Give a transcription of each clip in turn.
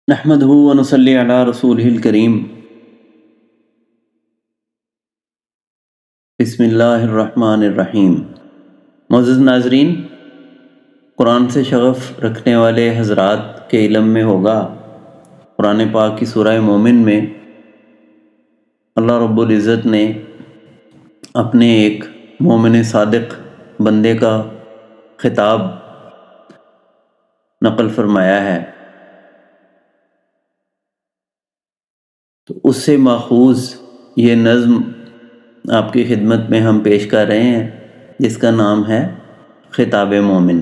نحمدہ ونصلی علی رسولہ الکریم۔ بسم اللہ الرحمن الرحیم۔ معزز ناظرین، قرآن سے شغف رکھنے والے حضرات کے علم میں ہوگا، قرآن پاک کی سورہ مومن میں اللہ رب العزت نے اپنے ایک مومن صادق بندے کا خطاب نقل فرمایا ہے، تو اس سے ماخوذ یہ نظم آپ کی خدمت میں ہم پیش کر رہے ہیں، جس کا نام ہے خطاب مومن۔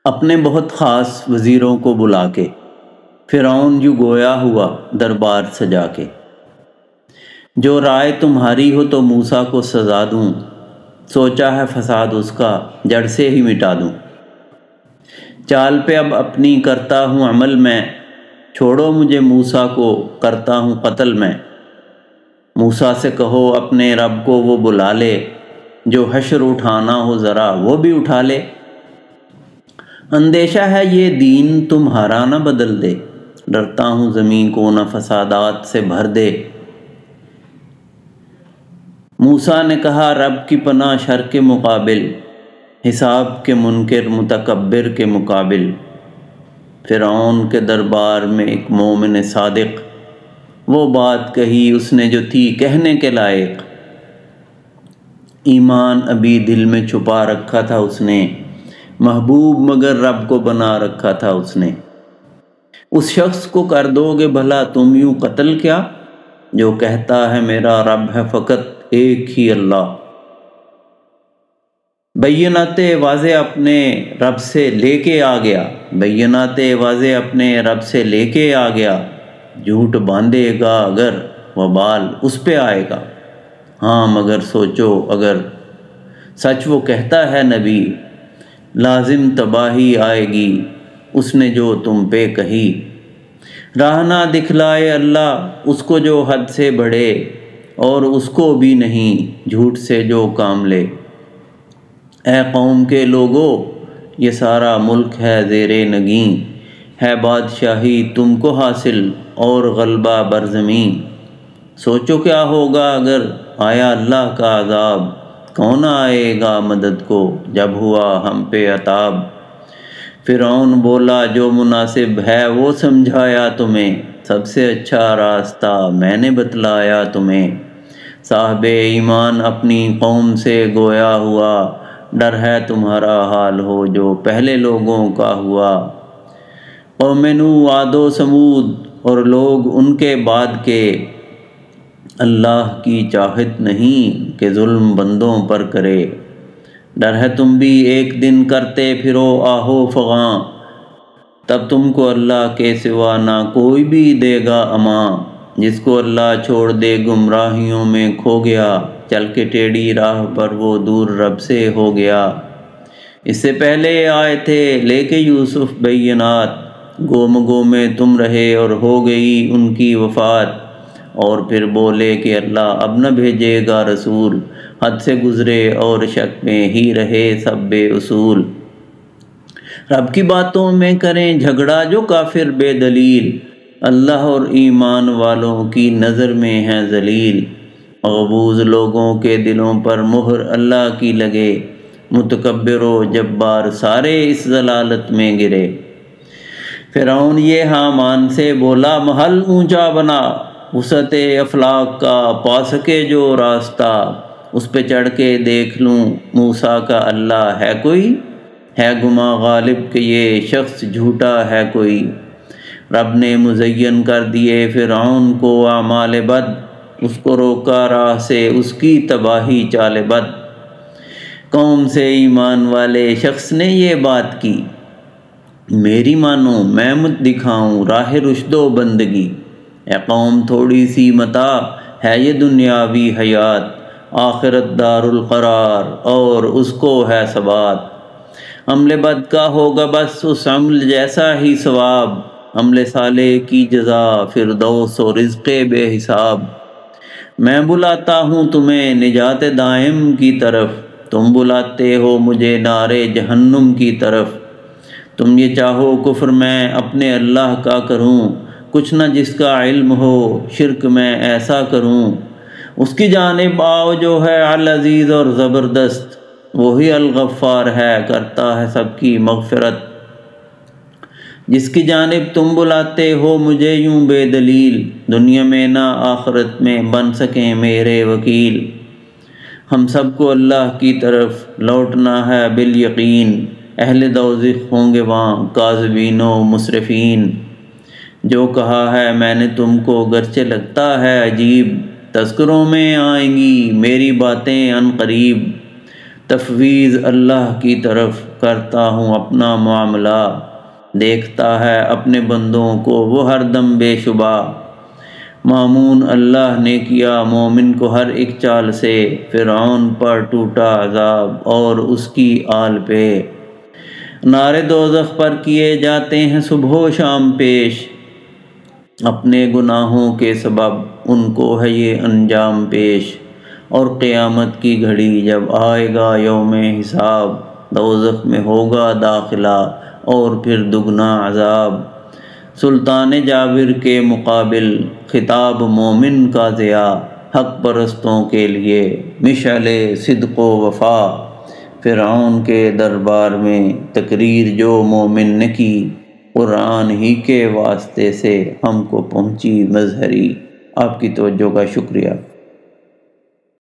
اپنے بہت خاص وزیروں کو بلا کے فرعون جو گویا ہوا دربار سجا کے، جو رائے تمہاری ہو تو موسیٰ کو سزا دوں، سوچا ہے فساد اس کا جڑ سے ہی مٹا دوں۔ چال پہ اب اپنی کرتا ہوں عمل میں، چھوڑو مجھے موسیٰ کو کرتا ہوں قتل میں۔ موسیٰ سے کہو اپنے رب کو وہ بلا لے، جو حشر اٹھانا ہو ذرا وہ بھی اٹھا لے۔ اندیشہ ہے یہ دین تمہارا نہ بدل دے، ڈرتا ہوں زمین کو نہ فسادات سے بھر دے۔ موسیٰ نے کہا رب کی پناہ شر کے مقابل، حساب کے منکر متکبر کے مقابل۔ فرعون کے دربار میں ایک مومن صادق، وہ بات کہی اس نے جو تھی کہنے کے لائق۔ ایمان ابھی دل میں چھپا رکھا تھا اس نے، محبوب مگر رب کو بنا رکھا تھا اس نے۔ اس شخص کو کر دو گے بھلا تم یوں قتل کیا، جو کہتا ہے میرا رب ہے فقط ایک ہی اللہ۔ بینات واضح اپنے رب سے لے کے آ گیا، بینات واضح اپنے رب سے لے کے آ گیا۔ جھوٹ باندھے گا اگر وبال اس پہ آئے گا، ہاں مگر سوچو اگر سچ وہ کہتا ہے نبی، لازم تباہی آئے گی اس نے جو تم پہ کہی۔ راہ نہ دکھلائے اللہ اس کو جو حد سے بڑھے، اور اس کو بھی نہیں جھوٹ سے جو کام لے۔ اے قوم کے لوگو یہ سارا ملک ہے زیر نگیں، ہے بادشاہی تم کو حاصل اور غلبہ بر زمین۔ سوچو کیا ہوگا اگر آیا اللہ کا عذاب، کون آئے گا مدد کو جب ہوا ہم پہ عتاب۔ فرعون بولا جو مناسب ہے وہ سمجھایا تمہیں، سب سے اچھا راستہ میں نے بتلایا تمہیں۔ صاحب ایمان اپنی قوم سے گویا ہوا، ڈر ہے تمہارا حال ہو جو پہلے لوگوں کا ہوا۔ قوم نوح عاد و ثمود اور لوگ ان کے بعد کے، اللہ کی چاہت نہیں کہ ظلم بندوں پر کرے۔ ڈر ہے تم بھی ایک دن کرتے پھرو آہو فغاں، تب تم کو اللہ کے سوا نہ کوئی بھی دے گا امان۔ جس کو اللہ چھوڑ دے گمراہیوں میں کھو گیا، چل کے ٹیڑھی راہ پر وہ دور رب سے ہو گیا۔ اس سے پہلے آئے تھے لے کے یوسف بینات، گو میں تم رہے اور ہو گئی ان کی وفات۔ اور پھر بولے کہ اللہ اب نہ بھیجے گا رسول، حد سے گزرے اور شک میں ہی رہے سب بے اصول۔ رب کی باتوں میں کریں جھگڑا جو کافر بے دلیل، اللہ اور ایمان والوں کی نظر میں ہیں ذلیل۔ مغبوض لوگوں کے دلوں پر مہر اللہ کی لگے، متکبر و جبار سارے اس ضلالت میں گرے۔ فرعون یہ حامان سے بولا محل اونچا بنا، وسعت افلاک کا پا سکے جو راستہ، اس پہ چڑھ کے دیکھ لوں موسیٰ کا اللہ ہے کوئی، ہے گماں غالب کہ یہ شخص جھوٹا ہے کوئی۔ رب نے مزین کر دیے فرعون کو اعمال بد، اس کو روکا راہ سے اس کی تباہی چال بد۔ قوم سے ایمان والے شخص نے یہ بات کی، میری مانو میں مت دکھاؤں راہ رشد و بندگی۔ اے قوم تھوڑی سی متاع ہے یہ دنیاوی حیات، آخرت دار القرار اور اس کو ہے ثبات۔ عمل بد کا ہوگا بس اس عمل جیسا ہی ثواب، عمل صالح کی جزا فردوس و رزق بے حساب۔ میں بلاتا ہوں تمہیں نجات دائم کی طرف، تم بلاتے ہو مجھے نار جہنم کی طرف۔ تم یہ چاہو کفر میں اپنے اللہ کا کروں، کچھ نہ جس کا علم ہو شرک میں ایسا کروں۔ اس کی جانب آؤ جو ہے العزیز اور زبردست، وہی الغفار ہے کرتا ہے سب کی مغفرت۔ جس کی جانب تم بلاتے ہو مجھے یوں بے دلیل، دنیا میں نہ آخرت میں بن سکیں میرے وکیل۔ ہم سب کو اللہ کی طرف لوٹنا ہے بالیقین، اہل دوزخ ہوں گے وہاں کاذبین و مسرفین۔ جو کہا ہے میں نے تم کو گرچہ لگتا ہے عجیب، تذکروں میں آئیں گی میری باتیں عن قریب۔ تفویض اللہ کی طرف کرتا ہوں اپنا معاملہ، دیکھتا ہے اپنے بندوں کو وہ ہر دم بے شبہ۔ مامون اللہ نے کیا مومن کو ہر ایک چال سے، فرعون پر ٹوٹا عذاب اور اس کی آل پہ۔ نارے دوزخ پر کیے جاتے ہیں صبح و شام پیش، اپنے گناہوں کے سبب ان کو ہے یہ انجام پیش۔ اور قیامت کی گھڑی جب آئے گا یوم حساب، دوزخ میں ہوگا داخلہ اور پھر دگنا عذاب۔ سلطان جابر کے مقابل خطاب مومن کا ضیاء، حق پرستوں کے لیے مشعل صدق و وفا۔ فرعون کے دربار میں تقریر جو مومن نے کی، قرآن ہی کے واسطے سے ہم کو پہنچی مظہری۔ آپ کی توجہ کا شکریہ۔